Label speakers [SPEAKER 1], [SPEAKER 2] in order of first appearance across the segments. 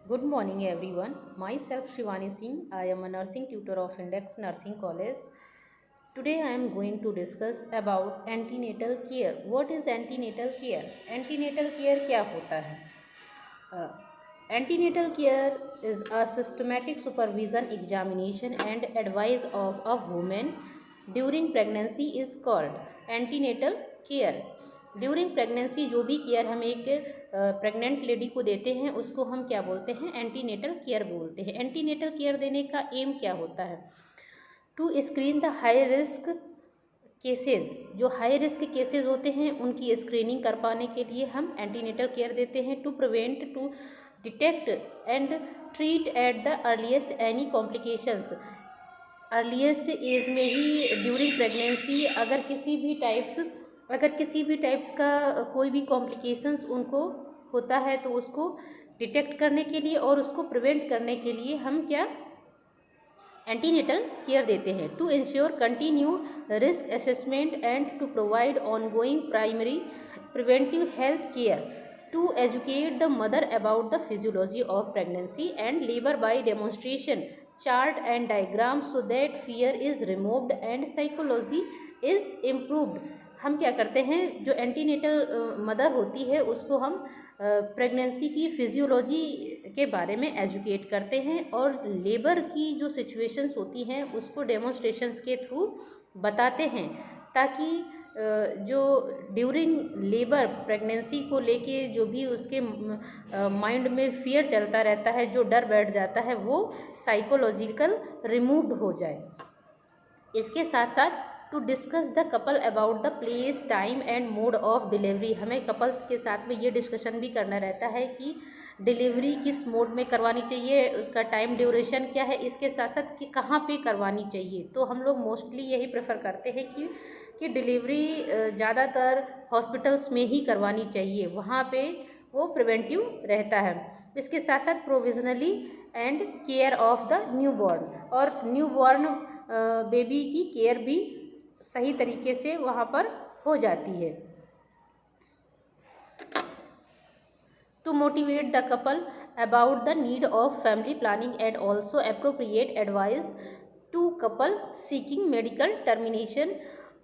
[SPEAKER 1] Good morning, everyone. Myself Shivani Singh. I am a nursing tutor of Index Nursing College. Today, I am going to discuss about antenatal care. What is antenatal care? Antenatal care क्या होता है? Antenatal care is a systematic supervision, examination, and advice of a woman during pregnancy is called antenatal care. During pregnancy जो भी care हम एक pregnant lady को देते हैं उसको हम क्या बोलते हैं? एंटीनेटल केयर बोलते हैं। एंटीनेटल केयर देने का एम क्या होता है? To screen the high risk cases. जो हाई रिस्क केसेस होते हैं उनकी स्क्रीनिंग कर पाने के लिए हम एंटीनेटल केयर देते हैं। To prevent, to detect and treat at the earliest any complications. Earliest age में ही ड्यूरिंग प्रेगनेंसी अगर किसी भी टाइप्स का कोई भी कॉम्प्लिकेशंस उनको होता है तो उसको डिटेक्ट करने के लिए और उसको प्रिवेंट करने के लिए हम क्या एंटीनेटल केयर देते हैं। To ensure continue risk assessment and to provide ongoing primary preventive health care. To educate the mother about the physiology of pregnancy and labour by demonstration, chart and diagram so that fear is removed and psychology is improved. हम क्या करते हैं, जो antenatal mother होती है उसको हम pregnancy की फिजियोलॉजी के बारे में एजुकेट करते हैं और लेबर की जो सिचुएशंस होती हैं उसको डेमोन्स्ट्रेशंस के थ्रू बताते हैं, ताकि जो ड्यूरिंग लेबर प्रेगनेंसी को लेके जो भी उसके माइंड में फियर चलता रहता है, जो डर बैठ जाता है, वो साइकोलॉजिकल रिमूव्ड हो जाए। इसके साथ साथ to discuss the couple about the place, time and mode of delivery. हमें कपल्स के साथ में ये डिस्कशन भी करना रहता है कि डिलीवरी किस मोड में करवानी चाहिए, उसका टाइम ड्यूरेशन क्या है, इसके साथ साथ कि कहाँ पे करवानी चाहिए। तो हम लोग मोस्टली यही प्रेफर करते हैं कि डिलीवरी ज़्यादातर हॉस्पिटल्स में ही करवानी चाहिए, वहाँ पे वो प्रिवेंटिव रहता है। इसके साथ साथ provisionally and care of the newborn, और न्यूबॉर्न बेबी की केयर भी सही तरीके से वहाँ पर हो जाती है। To motivate the couple about the need of family planning and also appropriate advice to couple seeking medical termination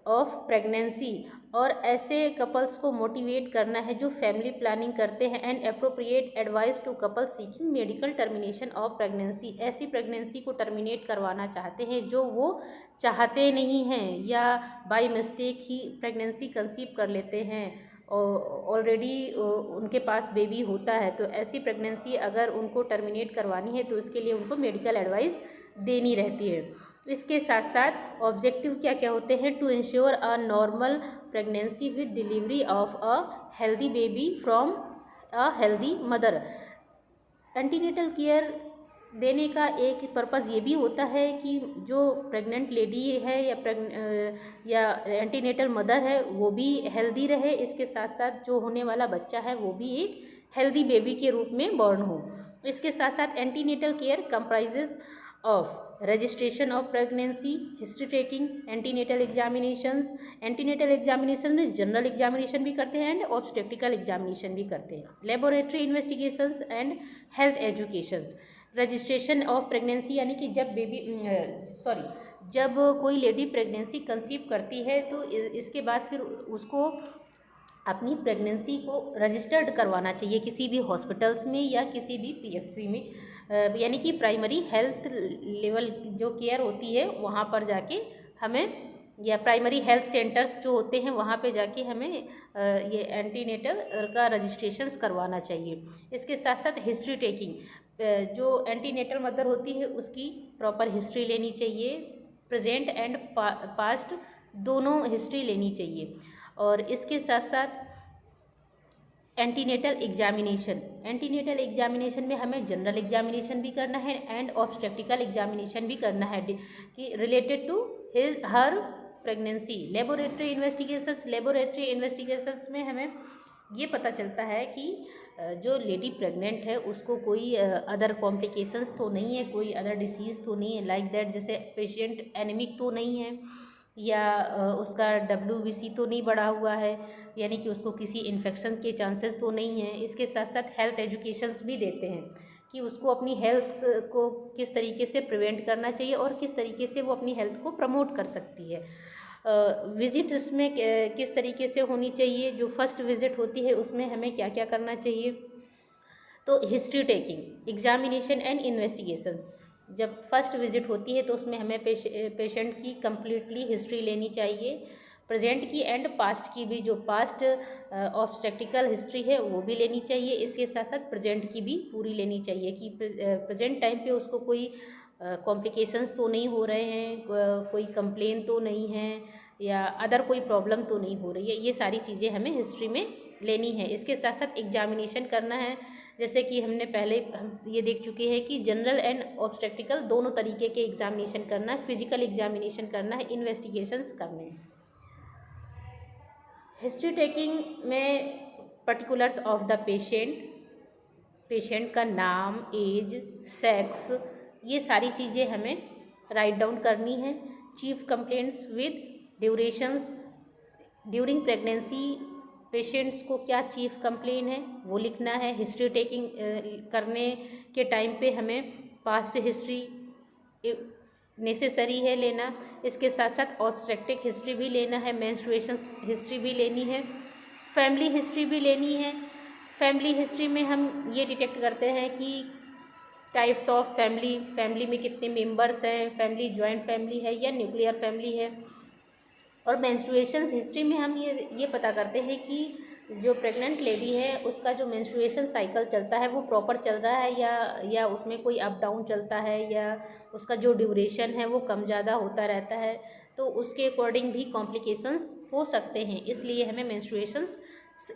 [SPEAKER 1] of pregnancy. और ऐसे कपल्स को मोटिवेट करना है जो फैमिली प्लानिंग करते हैं, and appropriate advice to couple seeking medical termination of pregnancy. ऐसी pregnancy को टर्मिनेट करवाना चाहते हैं जो वो चाहते नहीं हैं या बाय मिस्टेक ही प्रेगनेंसी कंसीव कर लेते हैं, ऑलरेडी उनके पास बेबी होता है। तो ऐसी प्रेगनेंसी अगर उनको टर्मिनेट करवानी है तो उसके लिए उनको मेडिकल एडवाइस देनी रहती है। इसके साथ साथ ऑब्जेक्टिव क्या क्या होते हैं? To ensure a normal pregnancy with delivery of a healthy baby from a healthy mother. Antenatal care देने का एक पर्पज़ ये भी होता है कि जो प्रेग्नेंट लेडी है या एंटीनेटल मदर है वो भी हेल्दी रहे, इसके साथ साथ जो होने वाला बच्चा है वो भी एक हेल्दी बेबी के रूप में बॉर्न हो। इसके साथ साथ antenatal care comprises of registration of pregnancy, history taking, antenatal examinations. Antenatal examination में जनरल एग्जामिनेशन भी करते हैं एंड ऑब्स्टेट्रिकल एग्जामिनेशन भी करते हैं। Laboratory investigations and health educations. Registration of pregnancy यानी कि जब कोई लेडी प्रेगनेंसी कंसीव करती है तो इसके बाद फिर उसको अपनी प्रेगनेंसी को रजिस्टर्ड करवाना चाहिए किसी भी हॉस्पिटल्स में या किसी भी पीएचसी में, यानी कि प्राइमरी हेल्थ लेवल जो केयर होती है वहाँ पर जाके हमें, या प्राइमरी हेल्थ सेंटर्स जो होते हैं वहाँ पे जाके हमें ये एंटीनेटल का रजिस्ट्रेशंस करवाना चाहिए। इसके साथ साथ हिस्ट्री टेकिंग, जो एंटीनेटल मदर होती है उसकी प्रॉपर हिस्ट्री लेनी चाहिए, प्रेजेंट एंड पास्ट दोनों हिस्ट्री लेनी चाहिए। और इसके साथ साथ एंटीनेटल एग्जामिनेशन में हमें जनरल एग्जामिनेशन भी करना है एंड ऑब्स्टेट्रिकल एग्जामिनेशन भी करना है कि related to her pregnancy. Laboratory investigations में हमें ये पता चलता है कि जो लेडी प्रेग्नेंट है उसको कोई अदर कॉम्प्लिकेशंस तो नहीं है, कोई अदर डिसीज़ तो नहीं है लाइक दैट, जैसे पेशेंट एनीमिक तो नहीं है या उसका WBC तो नहीं बढ़ा हुआ है, यानी कि उसको किसी इन्फेक्शन के चांसेस तो नहीं है। इसके साथ साथ हेल्थ एजुकेशंस भी देते हैं कि उसको अपनी हेल्थ को किस तरीके से प्रिवेंट करना चाहिए और किस तरीके से वो अपनी हेल्थ को प्रमोट कर सकती है। विजिट्स में किस तरीके से होनी चाहिए, जो फर्स्ट विजिट होती है उसमें हमें क्या क्या करना चाहिए। तो history taking, examination and investigations, जब फर्स्ट विजिट होती है तो उसमें हमें पेशेंट की कंप्लीटली हिस्ट्री लेनी चाहिए, प्रेजेंट की एंड पास्ट की भी, जो पास्ट ऑब्स्टेक्टिकल हिस्ट्री है वो भी लेनी चाहिए। इसके साथ साथ प्रेजेंट की भी पूरी लेनी चाहिए कि प्रेजेंट टाइम पे उसको कोई कॉम्प्लिकेशंस तो नहीं हो रहे हैं, कोई कंप्लेन तो नहीं है, या अदर कोई प्रॉब्लम तो नहीं हो रही है। ये सारी चीज़ें हमें हिस्ट्री में लेनी है। इसके साथ साथ एग्जामिनेशन करना है, जैसे कि हमने पहले हम ये देख चुके हैं कि जनरल एंड ऑब्स्टेक्टिकल दोनों तरीके के एग्जामिनेशन करना है, फिजिकल एग्जामिनेशन करना है, इन्वेस्टिगेशंस करने हैं। हिस्ट्री टेकिंग में पर्टिकुलर्स ऑफ द पेशेंट का नाम, एज, सेक्स, ये सारी चीज़ें हमें राइट डाउन करनी है। Chief complaints with durations, during pregnancy patients को क्या चीफ कंप्लेन है वो लिखना है। हिस्ट्री टेकिंग करने के टाइम पे हमें पास्ट हिस्ट्री नेसेसरी है लेना। इसके साथ साथ ऑब्स्टेट्रिक हिस्ट्री भी लेना है, मेंस्ट्रुएशन हिस्ट्री भी लेनी है, फैमिली हिस्ट्री भी लेनी है। फैमिली हिस्ट्री में हम ये डिटेक्ट करते हैं कि टाइप्स ऑफ फैमिली में कितने मेंबर्स हैं, फैमिली जॉइंट फैमिली है या न्यूक्लियर फैमिली है। और मेंस्ट्रुएशन हिस्ट्री में हम ये पता करते हैं कि जो प्रेग्नेंट लेडी है उसका जो मेंस्ट्रुएशन साइकिल चलता है वो प्रॉपर चल रहा है या उसमें कोई अप डाउन चलता है, या उसका जो ड्यूरेशन है वो कम ज़्यादा होता रहता है, तो उसके अकॉर्डिंग भी कॉम्प्लिकेशंस हो सकते हैं। इसलिए हमें मेंस्ट्रुएशन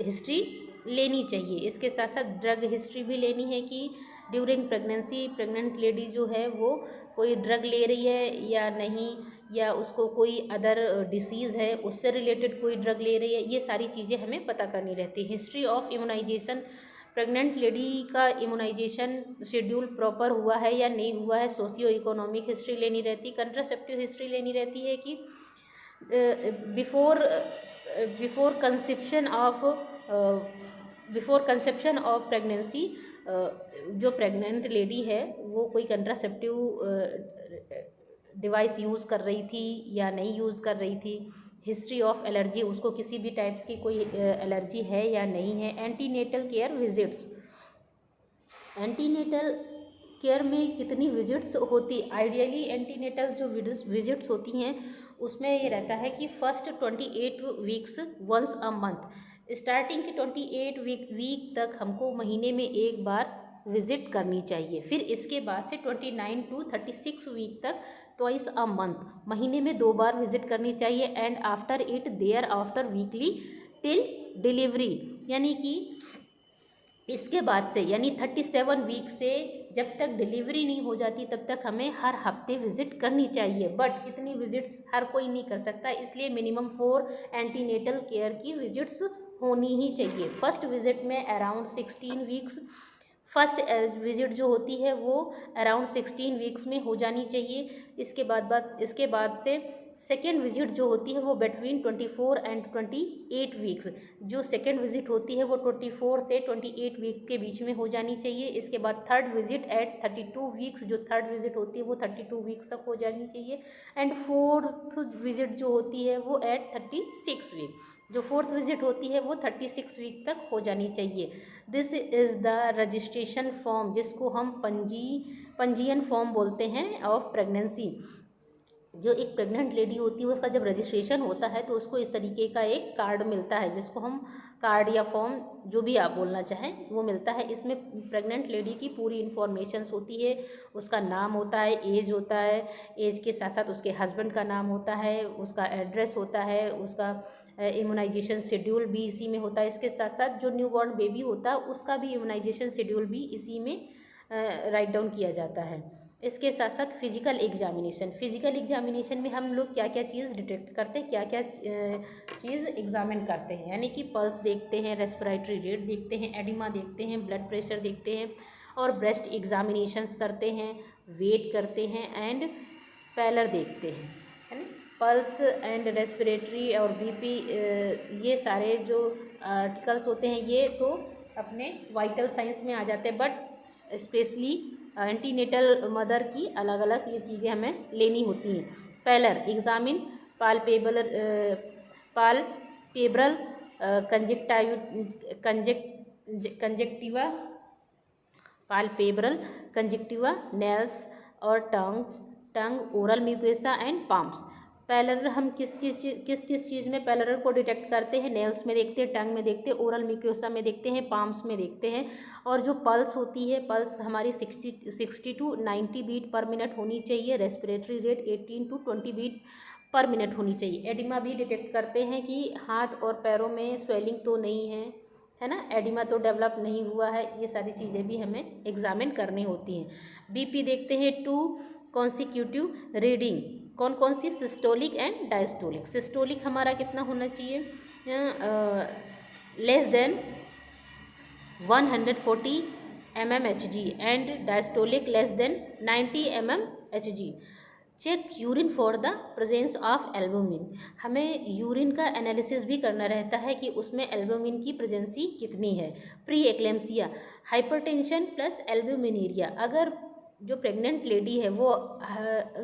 [SPEAKER 1] हिस्ट्री लेनी चाहिए। इसके साथ साथ ड्रग हिस्ट्री भी लेनी है कि ड्यूरिंग प्रेगनेंसी प्रेग्नेंट लेडी जो है वो कोई ड्रग ले रही है या नहीं, या उसको कोई अदर डिसीज़ है उससे रिलेटेड कोई ड्रग ले रही है, ये सारी चीज़ें हमें पता करनी रहती है। History of immunisation, pregnant lady का इम्यूनाइजेशन शेड्यूल प्रॉपर हुआ है या नहीं हुआ है। सोशियो इकोनॉमिक हिस्ट्री लेनी रहती, कंट्रासेप्टिव हिस्ट्री लेनी रहती है कि बिफोर कंसेप्शन ऑफ प्रेगनेंसी जो प्रेग्नेंट लेडी है वो कोई कंट्रासेप्टिव डिवाइस यूज़ कर रही थी या नहीं यूज़ कर रही थी। हिस्ट्री ऑफ एलर्जी, उसको किसी भी टाइप्स की कोई एलर्जी है या नहीं है। Antenatal care visits, antenatal care में कितनी विजिट्स होती, आइडियली एंटीनेटल जो विजिट्स होती हैं उसमें ये रहता है कि first 28 weeks once a month, starting के 28 वीक तक हमको महीने में एक बार विज़िट करनी चाहिए। फिर इसके बाद से 29 to 36 वीक तक ट्वाइस अ मंथ, महीने में 2 बार विज़िट करनी चाहिए। And after it thereafter weekly till delivery, यानी कि इसके बाद से यानी 37 वीक से जब तक डिलीवरी नहीं हो जाती तब तक हमें हर हफ्ते विज़िट करनी चाहिए। बट इतनी विज़िट्स हर कोई नहीं कर सकता, इसलिए मिनिमम 4 एंटीनेटल केयर की विज़िट्स होनी ही चाहिए। फर्स्ट विज़िट में अराउंड 16 वीक्स, फर्स्ट विज़िट जो होती है वो अराउंड 16 वीक्स में हो जानी चाहिए। इसके बाद से सेकेंड विज़िट जो होती है वो बिटवीन 24 एंड 28 वीक्स, जो सेकेंड विज़िट होती है वो 24 से 28 वीक के बीच में हो जानी चाहिए। इसके बाद थर्ड विज़िट एट 32 वीक्स, जो थर्ड विज़िट होती है वो 32 वीक्स तक हो जानी चाहिए। एंड फोर्थ विज़िट जो होती है वो एट 36 वीक, जो फोर्थ विज़िट होती है वो 36 वीक तक हो जानी चाहिए। This is the registration form, जिसको हम पंजीयन फॉर्म बोलते हैं ऑफ प्रेगनेंसी। जो एक प्रेग्नेंट लेडी होती है उसका जब रजिस्ट्रेशन होता है तो उसको इस तरीके का एक कार्ड मिलता है, जिसको हम कार्ड या फॉर्म जो भी आप बोलना चाहें वो मिलता है। इसमें प्रेग्नेंट लेडी की पूरी इन्फॉर्मेशंस होती है, उसका नाम होता है, एज होता है, एज के साथ साथ उसके हस्बैंड का नाम होता है, उसका एड्रेस होता है, उसका इम्यूनाइजेशन शेड्यूल भी इसी में होता है। इसके साथ साथ जो न्यूबॉर्न बेबी होता है उसका भी इम्यूनाइजेशन शेड्यूल भी इसी में राइट डाउन किया जाता है। इसके साथ साथ फिजिकल एग्जामिनेशन में हम लोग क्या क्या चीज़ डिटेक्ट करते हैं, क्या क्या चीज़ एग्जामिन करते हैं, यानी कि पल्स देखते हैं, रेस्पिरेटरी रेट देखते हैं, एडिमा देखते हैं, ब्लड प्रेशर देखते हैं, और ब्रेस्ट एग्जामिनेशंस करते हैं, वेट करते हैं, एंड पैलर देखते हैं, है ना। पल्स एंड रेस्पिरेटरी और बीपी, ये सारे जो आर्टिकल्स होते हैं ये तो अपने वाइटल साइंस में आ जाते हैं। बट स्पेशली एंटीनेटल मदर की अलग अलग ये चीज़ें हमें लेनी होती हैं। Pallor examine palpable palpebral conjunctiva palpebral conjunctiva nails और tongue oral mucosa and palms. Pallor हम किस चीज़ में पैलर को डिटेक्ट करते हैं? नेल्स में देखते हैं, टंग में देखते हैं, ओरल म्यूकोसा में देखते हैं, पाम्स में देखते हैं। और जो पल्स होती है, पल्स हमारी 60 to 90 बीट पर मिनट होनी चाहिए। Respiratory rate 18 to 20 beat per minute होनी चाहिए। एडिमा भी डिटेक्ट करते हैं कि हाथ और पैरों में स्वेलिंग तो नहीं है ना, एडिमा तो डेवलप नहीं हुआ है। ये सारी चीज़ें भी हमें एग्जामिन करनी होती हैं। बीपी देखते हैं 2 कॉन्सिक्यूटिव रीडिंग, कौन कौन सी? Systolic and diastolic. सिस्टोलिक हमारा कितना होना चाहिए? Less than 140 mmHg and diastolic less than 90 mmHg। Check urine for the presence of albumin. हमें यूरिन का एनालिसिस भी करना रहता है कि उसमें एल्बुमिन की प्रेजेंसी कितनी है। Preeclampsia hypertension plus albuminuria. अगर जो प्रेग्नेंट लेडी है वो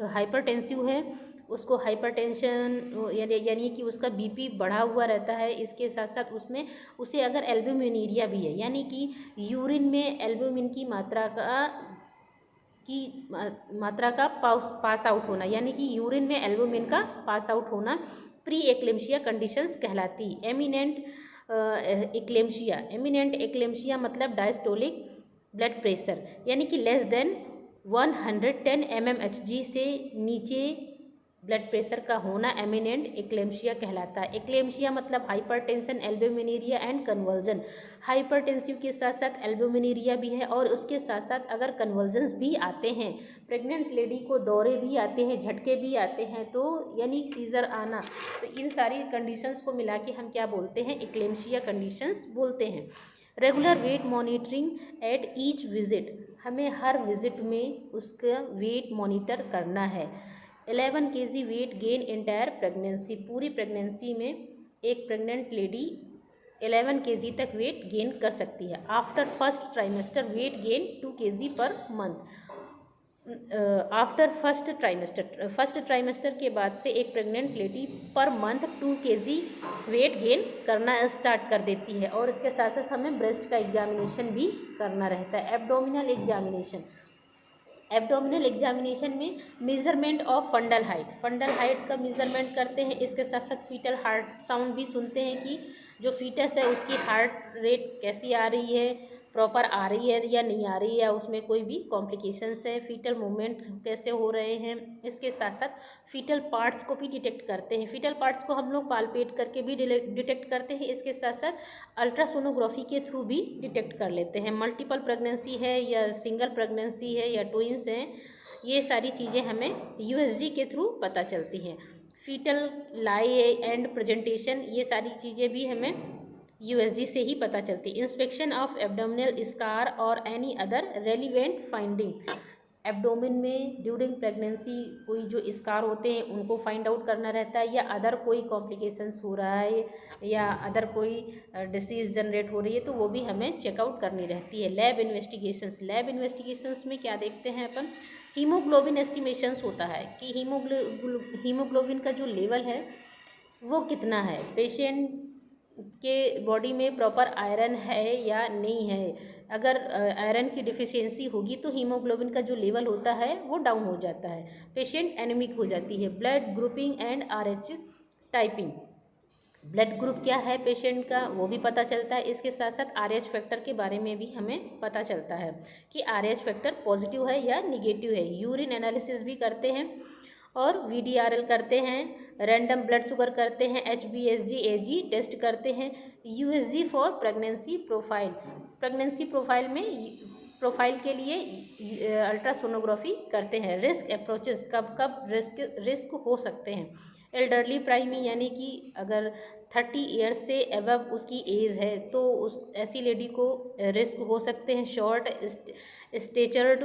[SPEAKER 1] हाइपरटेंसिव है, उसको हाइपरटेंशन यानी कि उसका बीपी बढ़ा हुआ रहता है, इसके साथ साथ उसमें उसे अगर एल्बुमिनीरिया भी है, यानी कि यूरिन में एल्बुमिन की मात्रा का पास आउट होना, यानी कि यूरिन में एल्बुमिन का पास आउट होना प्री एक्लेम्शिया कंडीशंस कहलाती। एमिनेंट एक्लेम्शिया मतलब डायस्टोलिक ब्लड प्रेशर, यानी कि लेस देन 110 mmHg से नीचे ब्लड प्रेशर का होना एमिनेंट एक्लेम्शिया कहलाता है। एक्लेम्शिया मतलब हाइपरटेंशन, एल्बुमिनीरिया एंड कन्वर्जन। हाइपरटेंसिव के साथ साथ एल्बुमिनीरिया भी है, और उसके साथ साथ अगर कन्वर्जन्स भी आते हैं, प्रेग्नेंट लेडी को दौरे भी आते हैं, झटके भी आते हैं, तो यानी सीजर आना, तो इन सारी कंडीशंस को मिला के हम क्या बोलते हैं? एक्लेम्शिया कंडीशंस बोलते हैं। Regular weight monitoring at each visit. हमें हर विजिट में उसका वेट मॉनिटर करना है। 11 kg weight gain entire pregnancy. पूरी प्रेगनेंसी में एक प्रेग्नेंट लेडी 11 kg तक वेट गेन कर सकती है। After first trimester weight gain 2 kg per month. After first trimester के बाद से एक pregnant lady per month 2 kg weight gain करना स्टार्ट कर देती है। और इसके साथ साथ हमें ब्रेस्ट का एग्जामिनेशन भी करना रहता है। एब्डोमिनल एग्जामिनेशन में मेजरमेंट ऑफ फंडल हाइट का मेजरमेंट करते हैं। इसके साथ साथ फीटल हार्ट साउंड भी सुनते हैं कि जो फीटस है उसकी हार्ट रेट कैसी आ रही है, प्रॉपर आ रही है या नहीं आ रही है, उसमें कोई भी कॉम्प्लिकेशंस है, फीटल मूवमेंट कैसे हो रहे हैं। इसके साथ साथ फीटल पार्ट्स को भी डिटेक्ट करते हैं। फीटल पार्ट्स को हम लोग पालपेट करके भी डिटेक्ट करते हैं। इसके साथ साथ अल्ट्रासोनोग्राफी के थ्रू भी डिटेक्ट कर लेते हैं। मल्टीपल प्रेगनेंसी है या सिंगल प्रेगनेंसी है या ट्विंस हैं, ये सारी चीज़ें हमें यूएसजी के थ्रू पता चलती हैं। फीटल लाई एंड प्रेजेंटेशन, ये सारी चीज़ें भी हमें यूएसजी से ही पता चलती। इंस्पेक्शन ऑफ एब्डोमिनल स्कार और any other relevant finding. Abdomen में ड्यूरिंग प्रेगनेंसी कोई जो स्कार होते हैं उनको फाइंड आउट करना रहता है, या अदर कोई कॉम्प्लिकेशंस हो रहा है या अदर कोई डिसीज़ जनरेट हो रही है, तो वो भी हमें चेकआउट करनी रहती है। लैब इन्वेस्टिगेशंस में क्या देखते हैं अपन? हीमोग्लोबिन एस्टिमेशंस होता है कि हीमोग्लोबिन का जो लेवल है वो कितना है, पेशेंट के बॉडी में प्रॉपर आयरन है या नहीं है। अगर आयरन की डिफिशियंसी होगी तो हीमोग्लोबिन का जो लेवल होता है वो डाउन हो जाता है, पेशेंट एनीमिक हो जाती है। Blood grouping and RH typing. Blood group क्या है पेशेंट का वो भी पता चलता है। इसके साथ साथ RH फैक्टर के बारे में भी हमें पता चलता है कि RH फैक्टर पॉजिटिव है या निगेटिव है। यूरिन एनालिसिस भी करते हैं और VDRL करते हैं, रैंडम ब्लड शुगर करते हैं, HbSg AG टेस्ट करते हैं। USG for pregnancy profile. Pregnancy profile के लिए अल्ट्रासोनोग्राफी करते हैं। रिस्क अप्रोचेस, कब रिस्क हो सकते हैं। एल्डरली प्राइमी, यानी कि अगर 30 ईयर्स से अबव उसकी एज है तो उस ऐसी लेडी को रिस्क हो सकते हैं। शॉर्ट स्टेचर्ड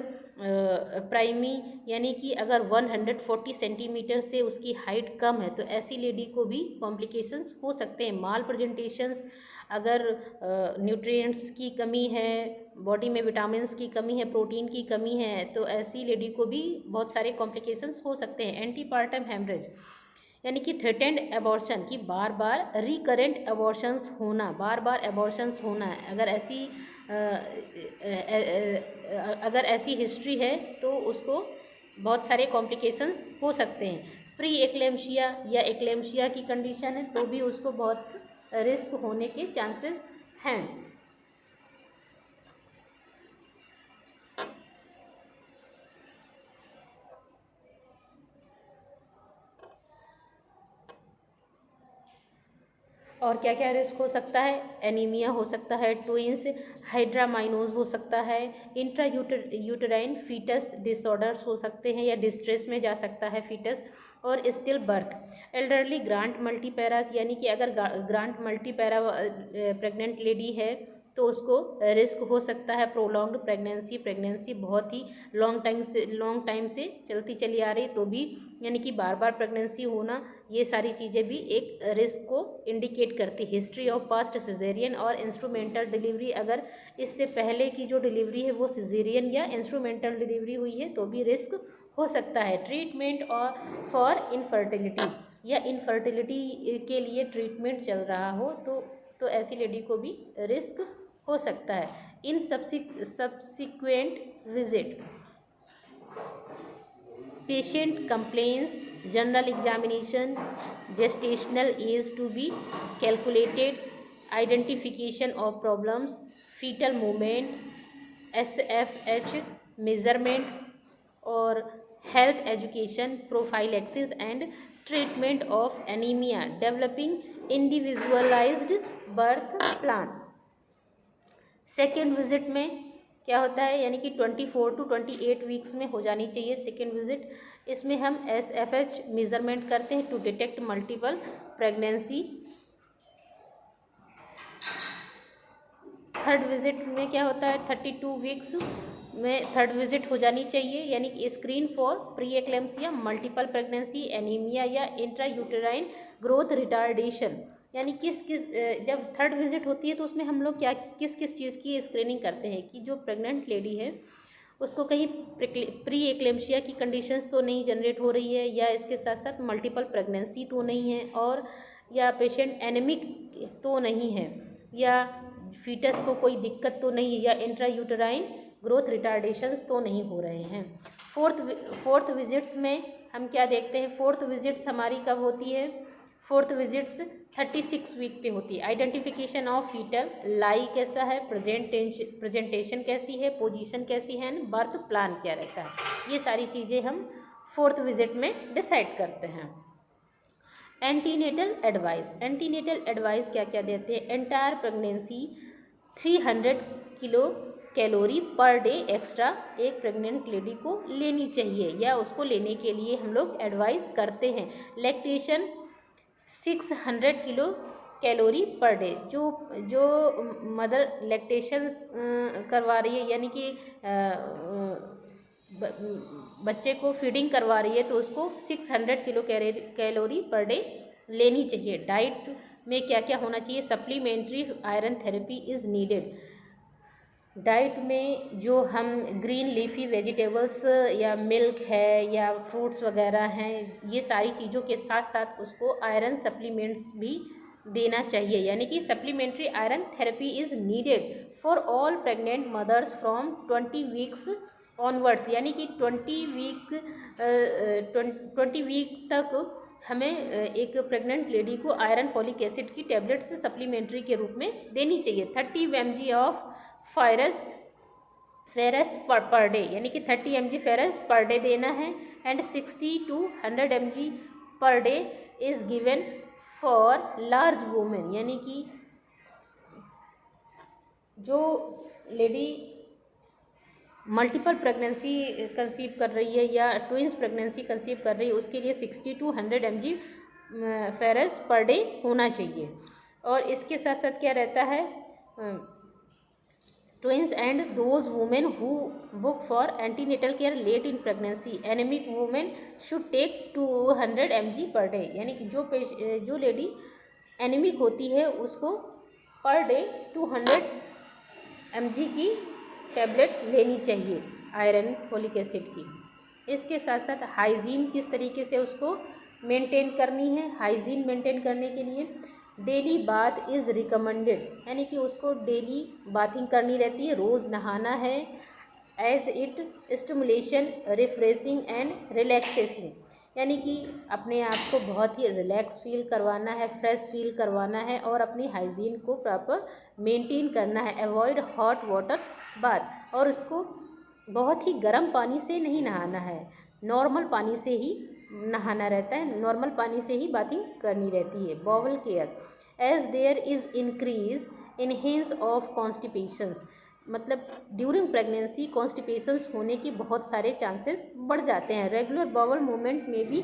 [SPEAKER 1] प्राइमी, यानी कि अगर 140 सेंटीमीटर से उसकी हाइट कम है तो ऐसी लेडी को भी कॉम्प्लिकेशंस हो सकते हैं। माल प्रेजेंटेशंस अगर न्यूट्रिएंट्स की कमी है, बॉडी में विटामिन्स की कमी है, प्रोटीन की कमी है, तो ऐसी लेडी को भी बहुत सारे कॉम्प्लिकेशंस हो सकते हैं। एंटीपार्टम हेमरेज यानी कि थ्रेटेंड एबॉर्शन की बार बार रिकरेंट एबॉर्शंस होना, बार बार एबॉर्शंस होना है। अगर ऐसी हिस्ट्री है तो उसको बहुत सारे कॉम्प्लिकेशंस हो सकते हैं। प्री एक्लेम्शिया या एक्लेम्शिया की कंडीशन है तो भी उसको बहुत रिस्क होने के चांसेस हैं। और क्या क्या रिस्क हो सकता है? एनीमिया हो सकता है, ट्विंस हाइड्रामाइनोज हो सकता है, इंट्रा यूटराइन फीटस डिसऑर्डर्स हो सकते हैं या डिस्ट्रेस में जा सकता है फीटस, और स्टिल बर्थ। एल्डरली ग्रांट मल्टीपैरास यानी कि अगर ग्रांट मल्टीपैरा प्रेग्नेंट लेडी है तो उसको रिस्क हो सकता है प्रोलॉन्ग्ड प्रेगनेंसी बहुत ही लॉन्ग टाइम से चलती चली आ रही तो भी, यानी कि बार बार प्रेगनेंसी होना, ये सारी चीज़ें भी एक रिस्क को इंडिकेट करती। हिस्ट्री ऑफ पास्ट सिजेरियन और इंस्ट्रूमेंटल डिलीवरी, अगर इससे पहले की जो डिलीवरी है वो सिजेरियन या इंस्ट्रूमेंटल डिलीवरी हुई है तो भी रिस्क हो सकता है। ट्रीटमेंट और फॉर इनफर्टिलिटी या इनफर्टिलिटी के लिए ट्रीटमेंट चल रहा हो तो ऐसी लेडी को भी रिस्क हो सकता है। In subsequent visit patient complaints, general examination, gestational age to be calculated, identification of problems, fetal movement, SFH measurement, और health education, prophylaxis and treatment of anemia, developing individualized birth plan। Second visit में क्या होता है, यानी कि 24 to 28 weeks में हो जानी चाहिए सेकेंड विजिट। इसमें हम SFH मेजरमेंट करते हैं to detect multiple pregnancy. Third visit में क्या होता है, 32 वीक्स में थर्ड विजिट हो जानी चाहिए, यानी कि screen for pre eclampsia, multiple pregnancy, anaemia या इंट्रा यूटेराइन ग्रोथ रिटार्डेशन। यानी जब थर्ड विजिट होती है तो उसमें हम लोग किस चीज़ की स्क्रीनिंग करते हैं कि जो प्रेग्नेंट लेडी है उसको कहीं प्री एक्लेम्शिया की कंडीशंस तो नहीं जनरेट हो रही है, या इसके साथ साथ मल्टीपल प्रेगनेंसी तो नहीं है, और या पेशेंट एनेमिक तो नहीं है, या फीटस को कोई दिक्कत तो नहीं है, या इंट्रा यूटेराइन ग्रोथ रिटार्डेशंस तो नहीं हो रहे हैं। फोर्थ विजिट्स में हम क्या देखते हैं, फोर्थ विजिट्स हमारी कब होती है, फोर्थ विजिट्स 36 वीक पे होती है। आइडेंटिफिकेशन ऑफ फीटल लाई कैसा है, प्रेजेंटेशन कैसी है, पोजीशन कैसी है, बर्थ प्लान क्या रहता है, ये सारी चीज़ें हम फोर्थ विजिट में डिसाइड करते हैं। एंटीनेटल एडवाइस क्या क्या देते हैं, entire pregnancy 300 kilo calorie per day extra एक प्रेग्नेंट लेडी को लेनी चाहिए, या उसको लेने के लिए हम लोग एडवाइस करते हैं। Lactation 600 kilo calorie per day, जो मदर लैक्टेशंस करवा रही है, यानी कि बच्चे को फीडिंग करवा रही है तो उसको 600 किलो कैलोरी पर डे लेनी चाहिए। डाइट में क्या क्या होना चाहिए, supplementary iron therapy is needed. Diet में जो हम ग्रीन लीफी वेजिटेबल्स या मिल्क है या फ्रूट्स वगैरह हैं, ये सारी चीज़ों के साथ साथ उसको आयरन सप्लीमेंट्स भी देना चाहिए, यानी कि supplementary iron therapy is needed for all pregnant mothers from 20 weeks onwards, यानी कि 20 वीक तक हमें एक प्रेग्नेंट लेडी को आयरन फॉलिक एसिड की टैबलेट्स सप्लीमेंट्री के रूप में देनी चाहिए। 30 mg of ferrous per day, यानी कि 30 mg फेरस पर डे देना है, and 60 to 100 mg per day is given for large women, यानी कि जो लेडी मल्टीपल प्रेगनेंसी कंसीव कर रही है या ट्विंस प्रेगनेंसी कंसीव कर रही है उसके लिए 60 to 100 mg ferrous per day होना चाहिए। और इसके साथ साथ क्या रहता है, twins and those women who book for antenatal care late in pregnancy, anaemic women should take 200 mg per day, यानी कि जो लेडी एनेमिक होती है उसको पर डे 200 mg की टैबलेट लेनी चाहिए आयरन फोलिक एसिड की। इसके साथ साथ हाइजीन किस तरीके से उसको मेंटेन करनी है। हाइजीन मेंटेन करने के लिए डेली बाथ इज़ रिकमेंडेड, यानी कि उसको डेली बाथिंग करनी रहती है, रोज़ नहाना है। As it stimulation refreshing and relaxation, यानी कि अपने आप को बहुत ही रिलैक्स फील करवाना है, फ्रेश फील करवाना है और अपनी हाइजीन को प्रॉपर मेंटेन करना है। अवॉइड हॉट वाटर बाथ, और उसको बहुत ही गर्म पानी से नहीं नहाना है, नॉर्मल पानी से ही नहाना रहता है, नॉर्मल पानी से ही बाथिंग करनी रहती है। Bowel care as there is increase enhance of constipations, मतलब ड्यूरिंग प्रेगनेंसी कॉन्स्टिपेशंस होने के बहुत सारे चांसेस बढ़ जाते हैं। रेगुलर बॉवल मूवमेंट में भी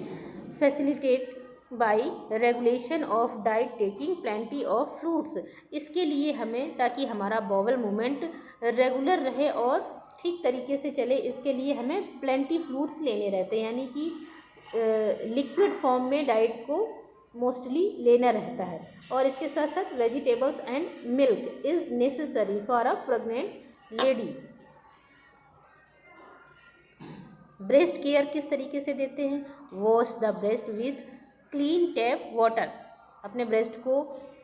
[SPEAKER 1] facilitate by regulation of diet taking plenty of fruits. इसके लिए हमें, ताकि हमारा बॉवल मूवमेंट रेगुलर रहे और ठीक तरीके से चले, इसके लिए हमें प्लेंटी फ्रूट्स लेने रहते हैं, यानी कि लिक्विड फॉर्म में डाइट को मोस्टली लेना रहता है। और इसके साथ साथ vegetables and milk is necessary for a pregnant lady. Breast care किस तरीके से देते हैं। Wash the breast with clean tap water, अपने ब्रेस्ट को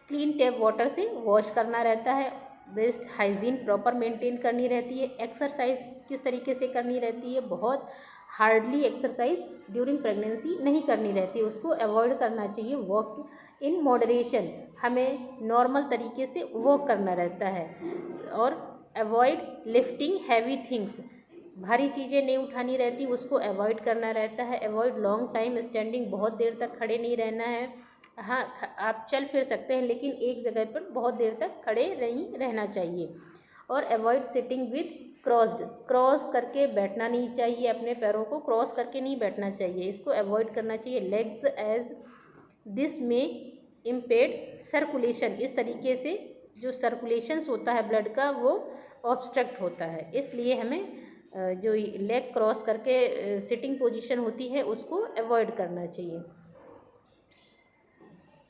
[SPEAKER 1] क्लीन टैप वाटर से वॉश करना रहता है। ब्रेस्ट हाइजीन प्रॉपर मेंटेन करनी रहती है। एक्सरसाइज किस तरीके से करनी रहती है। बहुत हार्डली एक्सरसाइज ड्यूरिंग प्रेगनेंसी नहीं करनी रहती है, उसको अवॉइड करना चाहिए। वॉक इन मॉडरेशन, हमें नॉर्मल तरीके से वॉक करना रहता है। और अवॉइड लिफ्टिंग हैवी थिंग्स, भारी चीज़ें नहीं उठानी रहती, उसको अवॉइड करना रहता है। अवॉइड लॉन्ग टाइम स्टैंडिंग, बहुत देर तक खड़े नहीं रहना है। हाँ, आप चल फिर सकते हैं, लेकिन एक जगह पर बहुत देर तक खड़े नहीं रहना चाहिए। और avoid sitting with crossed, cross करके बैठना नहीं चाहिए, अपने पैरों को क्रॉस करके नहीं बैठना चाहिए, इसको अवॉइड करना चाहिए। लेग्स एज दिस में इम्पेड सर्कुलेशन, इस तरीके से जो सर्कुलेशंस होता है ब्लड का वो ऑब्स्ट्रक्ट होता है, इसलिए हमें जो लेग क्रॉस करके सिटिंग पोजीशन होती है उसको अवॉइड करना चाहिए।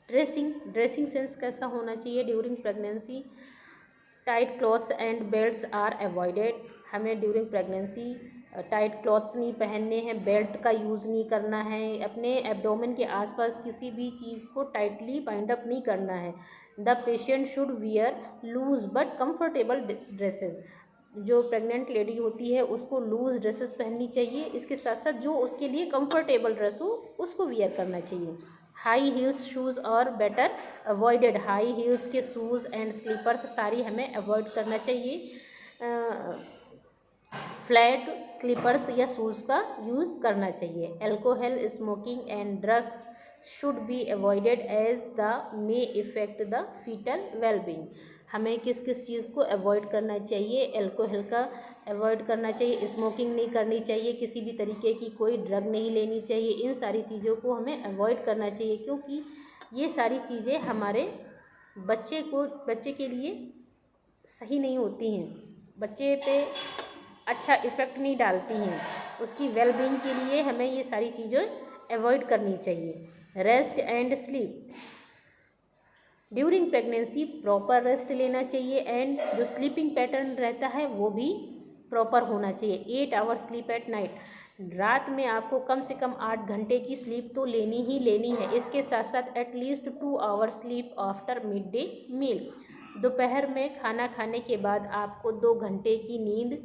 [SPEAKER 1] ड्रेसिंग सेंस कैसा होना चाहिए during pregnancy. Tight clothes and belts are avoided, हमें ड्यूरिंग प्रेगनेंसी टाइट क्लॉथ्स नहीं पहनने हैं, बेल्ट का यूज़ नहीं करना है, अपने एब्डोमेन के आसपास किसी भी चीज़ को टाइटली बाइंड अप नहीं करना है। The patient should wear loose but comfortable dresses, जो प्रेग्नेंट लेडी होती है उसको लूज ड्रेसेस पहननी चाहिए, इसके साथ साथ जो उसके लिए कंफर्टेबल ड्रेस हो उसको वियर करना चाहिए। High heels shoes are better avoided, high heels के शूज़ एंड स्लीपर्स सारी हमें अवॉइड करना चाहिए। फ्लैट स्लीपर्स या शूज़ का यूज़ करना चाहिए। Alcohol smoking and drugs should be avoided as the may effect the foetal wellbeing, हमें किस किस चीज़ को अवॉइड करना चाहिए। अल्कोहल का अवॉइड करना चाहिए, स्मोकिंग नहीं करनी चाहिए, किसी भी तरीके की कोई ड्रग नहीं लेनी चाहिए, इन सारी चीज़ों को हमें अवॉइड करना चाहिए, क्योंकि ये सारी चीज़ें हमारे बच्चे के लिए सही नहीं होती हैं, बच्चे पे अच्छा इफ़ेक्ट नहीं डालती हैं, उसकी वेलबींग के लिए हमें ये सारी चीज़ें अवॉइड करनी चाहिए। Rest and sleep, during pregnancy proper rest लेना चाहिए एंड जो स्लीपिंग पैटर्न रहता है वो भी प्रॉपर होना चाहिए। 8 आवर्स स्लीप एट नाइट, रात में आपको कम से कम 8 घंटे की स्लीप तो लेनी ही लेनी है। इसके साथ साथ at least 2 hours sleep after midday meal, दोपहर में खाना खाने के बाद आपको 2 घंटे की नींद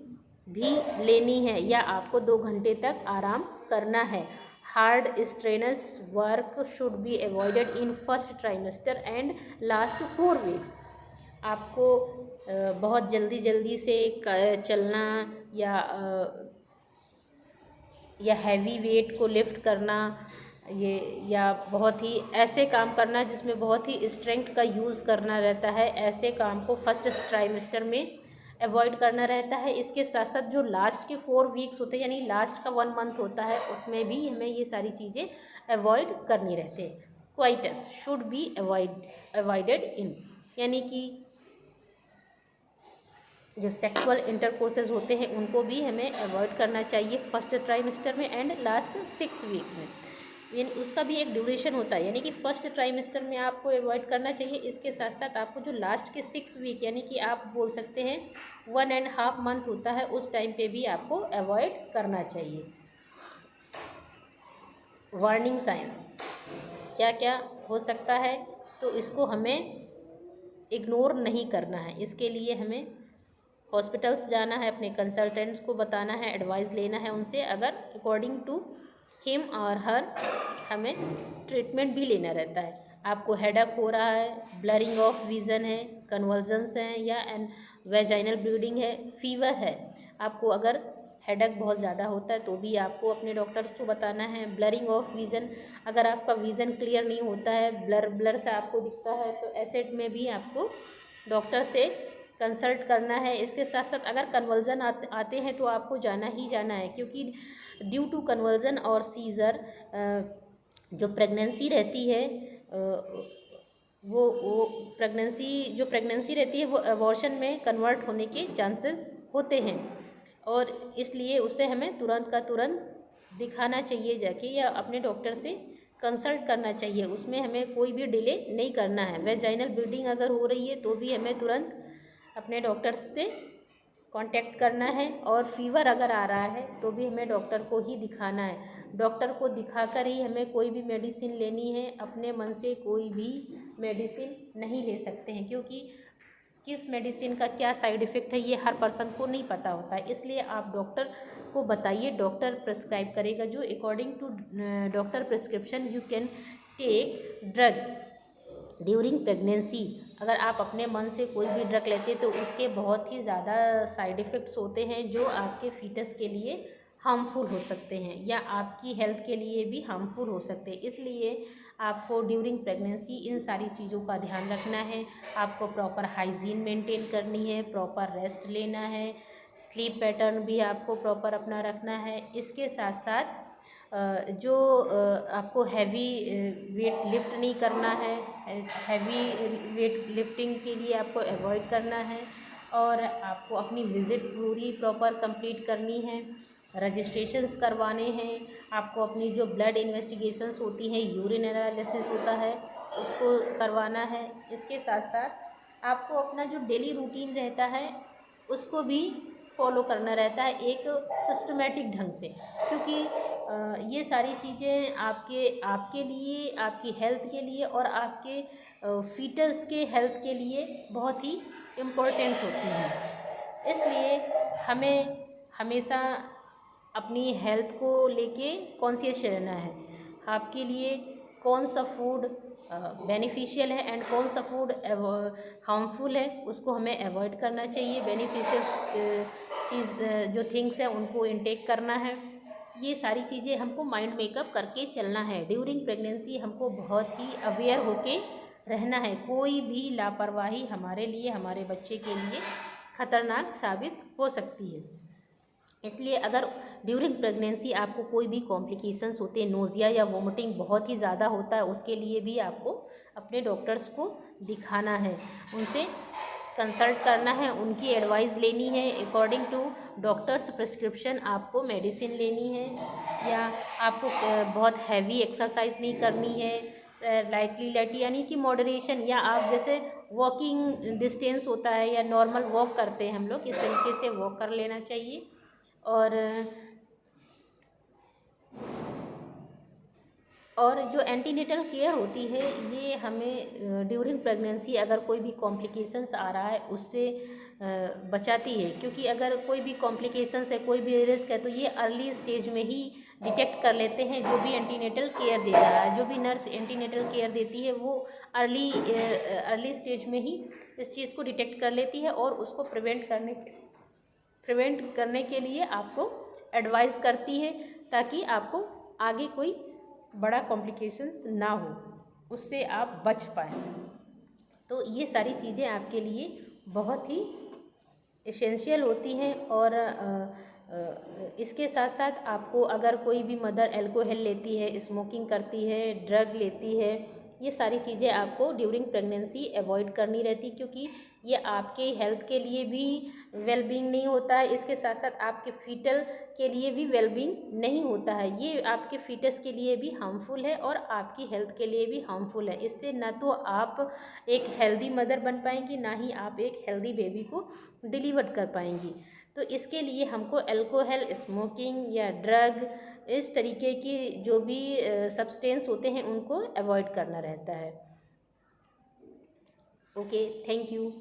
[SPEAKER 1] भी लेनी है या आपको 2 घंटे तक आराम करना है। Hard strenuous work should be avoided in first trimester and last 4 weeks, आपको बहुत जल्दी से चलना या हैवी वेट को लिफ्ट करना, ये या बहुत ही ऐसे काम करना जिसमें बहुत ही स्ट्रेंथ का यूज़ करना रहता है, ऐसे काम को फर्स्ट ट्राइमेस्टर में अवॉइड करना रहता है। इसके साथ साथ जो लास्ट के 4 वीक्स होते हैं यानी लास्ट का 1 मंथ होता है उसमें भी हमें ये सारी चीज़ें अवॉइड करनी रहती है। Coitus should be avoided in, यानी कि जो सेक्सुअल इंटरकोर्सेज होते हैं उनको भी हमें अवॉइड करना चाहिए फर्स्ट ट्राइमेस्टर में एंड लास्ट 6 वीक में। उसका भी एक ड्यूरेशन होता है, यानी कि फर्स्ट ट्राइमेस्टर में आपको अवॉइड करना चाहिए। इसके साथ साथ आपको जो लास्ट के 6 वीक, यानी कि आप बोल सकते हैं 1.5 मंथ होता है, उस टाइम पे भी आपको अवॉइड करना चाहिए। वार्निंग साइंस क्या क्या हो सकता है, तो इसको हमें इग्नोर नहीं करना है। इसके लिए हमें हॉस्पिटल्स जाना है, अपने कंसल्टेंट्स को बताना है, एडवाइस लेना है उनसे, अगर अकॉर्डिंग टू हिम और हर हमें ट्रीटमेंट भी लेना रहता है। आपको हेडेक हो रहा है, ब्लरिंग ऑफ विज़न है, कन्वर्जन्स हैं या वेजाइनल ब्लीडिंग है, फीवर है, आपको अगर हेडेक बहुत ज़्यादा होता है तो भी आपको अपने डॉक्टर्स को बताना है। ब्लरिंग ऑफ विज़न, अगर आपका विज़न क्लियर नहीं होता है, ब्लर से आपको दिखता है, तो ऐसे में भी आपको डॉक्टर से कंसल्ट करना है। इसके साथ साथ अगर कन्वर्जन आते हैं तो आपको जाना ही जाना है, क्योंकि ड्यू टू कन्वर्जन और सीज़र जो प्रेगनेंसी रहती है वो प्रेगनेंसी रहती है वो अबॉर्शन में कन्वर्ट होने के चांसेस होते हैं, और इसलिए उसे हमें तुरंत का तुरंत दिखाना चाहिए जाके, या अपने डॉक्टर से कंसल्ट करना चाहिए। उसमें हमें कोई भी डिले नहीं करना है। वेजाइनल ब्लीडिंग अगर हो रही है तो भी हमें तुरंत अपने डॉक्टर से कांटेक्ट करना है, और फीवर अगर आ रहा है तो भी हमें डॉक्टर को ही दिखाना है। डॉक्टर को दिखाकर ही हमें कोई भी मेडिसिन लेनी है। अपने मन से कोई भी मेडिसिन नहीं ले सकते हैं, क्योंकि किस मेडिसिन का क्या साइड इफ़ेक्ट है ये हर पर्सन को नहीं पता होता है। इसलिए आप डॉक्टर को बताइए, डॉक्टर प्रिस्क्राइब करेगा, जो according to doctor prescription you can take drug during pregnancy. अगर आप अपने मन से कोई भी ड्रग लेते हैं तो उसके बहुत ही ज़्यादा साइड इफ़ेक्ट्स होते हैं, जो आपके फीटस के लिए हार्मफुल हो सकते हैं या आपकी हेल्थ के लिए भी हार्मफुल हो सकते हैं। इसलिए आपको ड्यूरिंग प्रेगनेंसी इन सारी चीज़ों का ध्यान रखना है। आपको प्रॉपर हाइजीन मेंटेन करनी है, प्रॉपर रेस्ट लेना है, स्लीप पैटर्न भी आपको प्रॉपर अपना रखना है। इसके साथ साथ आपको हैवी वेट लिफ्ट नहीं करना है, हैवी वेट लिफ्टिंग के लिए आपको अवॉइड करना है, और आपको अपनी विज़िट पूरी प्रॉपर कंप्लीट करनी है, रजिस्ट्रेशंस करवाने हैं, आपको अपनी जो ब्लड इन्वेस्टिगेशंस होती हैं, यूरिन एनालिसिस होता है, उसको करवाना है। इसके साथ साथ आपको अपना जो डेली रूटीन रहता है उसको भी फॉलो करना रहता है एक सिस्टमेटिक ढंग से, क्योंकि ये सारी चीज़ें आपके लिए, आपकी हेल्थ के लिए और आपके फीटस के हेल्थ के लिए बहुत ही इम्पोर्टेंट होती हैं। इसलिए हमें हमेशा अपनी हेल्थ को लेके कॉन्शियस रहना है। आपके लिए कौन सा फूड बेनिफिशियल है एंड कौन सा फूड हार्मफुल है, उसको हमें अवॉइड करना चाहिए। बेनिफिशियल चीज़ जो थिंग्स हैं उनको इनटेक करना है। ये सारी चीज़ें हमको माइंड मेकअप करके चलना है। ड्यूरिंग प्रेगनेंसी हमको बहुत ही अवेयर होके रहना है। कोई भी लापरवाही हमारे लिए, हमारे बच्चे के लिए खतरनाक साबित हो सकती है। इसलिए अगर ड्यूरिंग प्रेगनेंसी आपको कोई भी कॉम्प्लिकेशंस होते हैं, नोज़िया या वोमिटिंग बहुत ही ज़्यादा होता है, उसके लिए भी आपको अपने डॉक्टर्स को दिखाना है, उनसे कंसल्ट करना है, उनकी एडवाइस लेनी है। अकॉर्डिंग टू डॉक्टर्स प्रिस्क्रिप्शन आपको मेडिसिन लेनी है, या आपको बहुत हैवी एक्सरसाइज नहीं करनी है, लाइटली लेटी यानी कि मॉडरेशन, या आप जैसे वॉकिंग डिस्टेंस होता है या नॉर्मल वॉक करते हैं हम लोग, इस तरीके से वॉक कर लेना चाहिए। और जो एंटीनेटल केयर होती है ये हमें ड्यूरिंग प्रेगनेंसी अगर कोई भी कॉम्प्लिकेशंस आ रहा है उससे बचाती है, क्योंकि अगर कोई भी कॉम्प्लिकेशंस है, कोई भी रिस्क है, तो ये अर्ली स्टेज में ही डिटेक्ट कर लेते हैं। जो भी एंटीनेटल केयर दे रहा है, जो भी नर्स एंटीनेटल केयर देती है, वो अर्ली स्टेज में ही इस चीज़ को डिटेक्ट कर लेती है और उसको प्रिवेंट करने के लिए आपको एडवाइस करती है, ताकि आपको आगे कोई बड़ा कॉम्प्लिकेशंस ना हो, उससे आप बच पाएँ। तो ये सारी चीज़ें आपके लिए बहुत ही एसेंशियल होती हैं। और इसके साथ साथ आपको अगर कोई भी मदर अल्कोहल लेती है, स्मोकिंग करती है, ड्रग लेती है, ये सारी चीज़ें आपको ड्यूरिंग प्रेगनेंसी अवॉइड करनी रहती, क्योंकि ये आपके हेल्थ के लिए भी वेलबींग नहीं होता है, इसके साथ साथ आपके फीटल के लिए भी वेलबींग नहीं होता है। ये आपके फीटस के लिए भी हार्मफुल है और आपकी हेल्थ के लिए भी हार्मफुल है। इससे ना तो आप एक हेल्दी मदर बन पाएंगी, ना ही आप एक हेल्दी बेबी को डिलीवर कर पाएंगी। तो इसके लिए हमको अल्कोहल, स्मोकिंग या ड्रग, इस तरीके की जो भी सब्सटेंस होते हैं उनको अवॉइड करना रहता है। Okay, thank you.